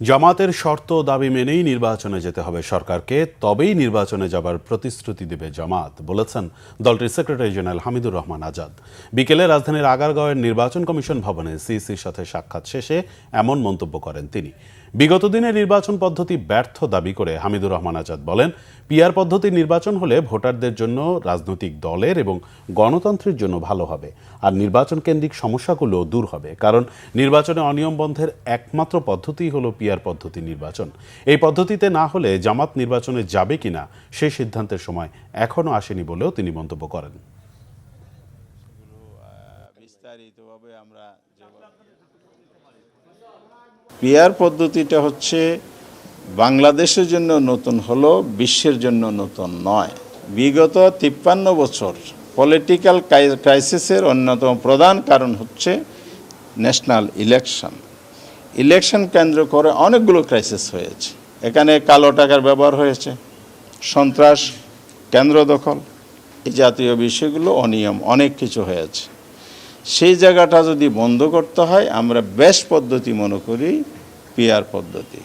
জামাতের শর্ত দাবি মেনেই নির্বাচনে যেতে হবে সরকারকে, তবেই নির্বাচনে যাবার প্রতিশ্রুতি দেবে জামাত, বলেছেন দলটির সেক্রেটারি জেনারেল হামিদুর রহমান আজাদ। বিকেলে রাজধানীর আগারগাঁওয়ের নির্বাচন কমিশন ভবনে সিইসির সাথে সাক্ষাৎ শেষে এমন মন্তব্য করেন তিনি। বিগত দিনে নির্বাচন পদ্ধতি ব্যর্থ দাবি করে হামিদুর রহমান আজাদ বলেন, পিআর পদ্ধতির নির্বাচন হলে ভোটারদের জন্য, রাজনৈতিক দলের এবং গণতন্ত্রের জন্য ভালো হবে, আর নির্বাচন কেন্দ্রিক সমস্যাগুলো দূর হবে। কারণ নির্বাচনে অনিয়ম বন্ধের একমাত্র পদ্ধতিই হলো পিআর পদ্ধতি নির্বাচন। এই পদ্ধতিতে না হলে জামাত নির্বাচনে যাবে কিনা সেই সিদ্ধান্তের সময় এখনো আসেনি বলেও তিনি মন্তব্য করেন। পিআর পদ্ধতিটা হচ্ছে বাংলাদেশের জন্য নতুন হলো, বিশ্বের জন্য নতুন নয়। বিগত 53 বছর পলিটিক্যাল ক্রাইসিসের অন্যতম প্রধান কারণ হচ্ছে ন্যাশনাল ইলেকশন কেন্দ্র করে অনেকগুলো ক্রাইসিস হয়েছে। এখানে কালো টাকার ব্যবহার হয়েছে, সন্ত্রাস, কেন্দ্র দখল, এই জাতীয় বিষয়গুলো, অনিয়ম অনেক কিছু হয়েছে। সেই জায়গাটা যদি বন্ধ করতে হয়, আমরা বেস্ট পদ্ধতি মনে করি পিআর পদ্ধতি।